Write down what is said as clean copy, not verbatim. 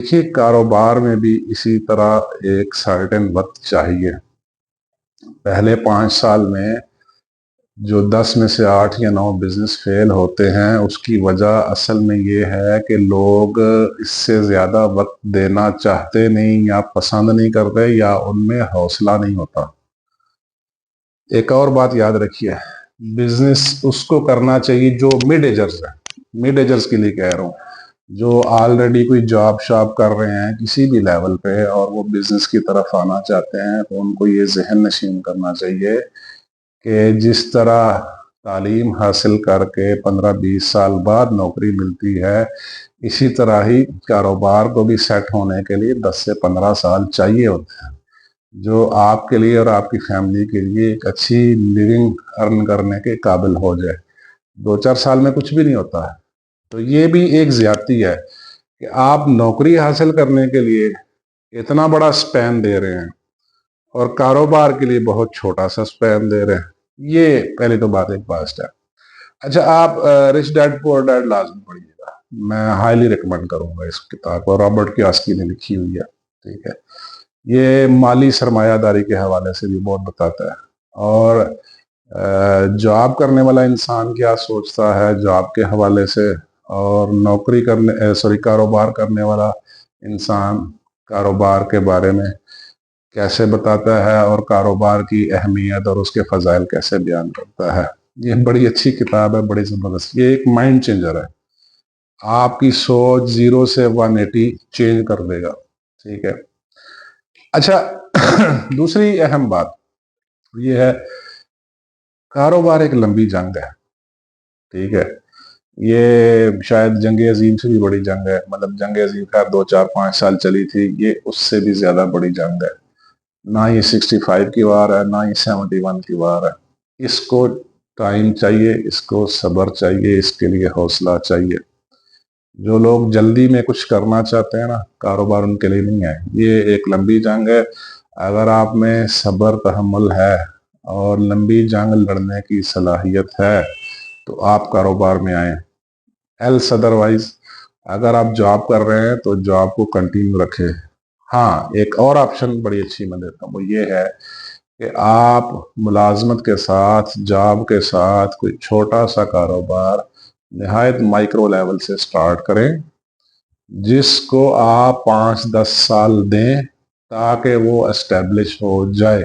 دیکھیے کاروبار میں بھی اسی طرح ایک سرٹن وقت چاہیے۔ پہلے 5 سال میں جو 10 میں سے 8 یا 9 بزنس فیل ہوتے ہیں، اس کی وجہ اصل میں یہ ہے کہ لوگ اس سے زیادہ وقت دینا چاہتے نہیں، یا پسند نہیں کرتے، یا ان میں حوصلہ نہیں ہوتا۔ ایک اور بات یاد رکھیے، بزنس اس کو کرنا چاہیے جو مڈ ایجرز ہے، مڈ ایجرز کے لیے کہہ رہا ہوں، جو آلریڈی کوئی جاب شاب کر رہے ہیں کسی بھی لیول پہ اور وہ بزنس کی طرف آنا چاہتے ہیں، تو ان کو یہ ذہن نشین کرنا چاہیے کہ جس طرح تعلیم حاصل کر کے 15-20 سال بعد نوکری ملتی ہے، اسی طرح ہی کاروبار کو بھی سیٹ ہونے کے لیے 10 سے 15 سال چاہیے ہوتے ہیں، جو آپ کے لیے اور آپ کی فیملی کے لیے ایک اچھی لیونگ ارن کرنے کے قابل ہو جائے۔ 2-4 سال میں کچھ بھی نہیں ہوتا ہے۔ تو یہ بھی ایک زیادتی ہے کہ آپ نوکری حاصل کرنے کے لیے اتنا بڑا سپین دے رہے ہیں اور کاروبار کے لیے بہت چھوٹا سا سپین دے رہے ہیں۔ یہ پہلے تو بات ایک پاسٹ ہے۔ اچھا، آپ رچ ڈیڈ پور ڈیڈ لازم پڑھیے گا، میں ہائیلی ریکمینڈ کروں گا اس کتاب کو، رابرٹ کیوساکی نے لکھی ہوئی ہے، ٹھیک ہے۔ یہ مالی سرمایہ داری کے حوالے سے بھی بہت بتاتا ہے، اور جاب کرنے والا انسان کیا سوچتا ہے جاب کے حوالے سے، اور کاروبار کرنے والا انسان کاروبار کے بارے میں کیسے بتاتا ہے، اور کاروبار کی اہمیت اور اس کے فضائل کیسے بیان کرتا ہے۔ یہ بڑی اچھی کتاب ہے، بڑی زبردست، یہ ایک مائنڈ چینجر ہے، آپ کی سوچ 0 سے 180 چینج کر دے گا، ٹھیک ہے۔ اچھا، دوسری اہم بات یہ ہے، کاروبار ایک لمبی جنگ ہے، ٹھیک ہے۔ یہ شاید جنگ عظیم سے بھی بڑی جنگ ہے، مطلب جنگ عظیم خیر 2-4-5 سال چلی تھی، یہ اس سے بھی زیادہ بڑی جنگ ہے۔ نہ یہ 65 کی وار ہے، نہ یہ 71 کی وار ہے۔ اس کو ٹائم چاہیے، اس کو صبر چاہیے، اس کے لیے حوصلہ چاہیے۔ جو لوگ جلدی میں کچھ کرنا چاہتے ہیں نا، کاروبار ان کے لیے نہیں ہے۔ یہ ایک لمبی جنگ ہے، اگر آپ میں صبر تحمل ہے اور لمبی جنگ لڑنے کی صلاحیت ہے تو آپ کاروبار میں آئیں، ایلس ادروائز اگر آپ جاب کر رہے ہیں تو جاب کو کنٹینیو رکھے۔ ہاں، ایک اور آپشن بڑی اچھی میں دیتا ہوں، وہ یہ ہے کہ آپ ملازمت کے ساتھ، جاب کے ساتھ کوئی چھوٹا سا کاروبار نہایت مائکرو لیول سے سٹارٹ کریں، جس کو آپ 5-10 سال دیں تاکہ وہ اسٹیبلش ہو جائے۔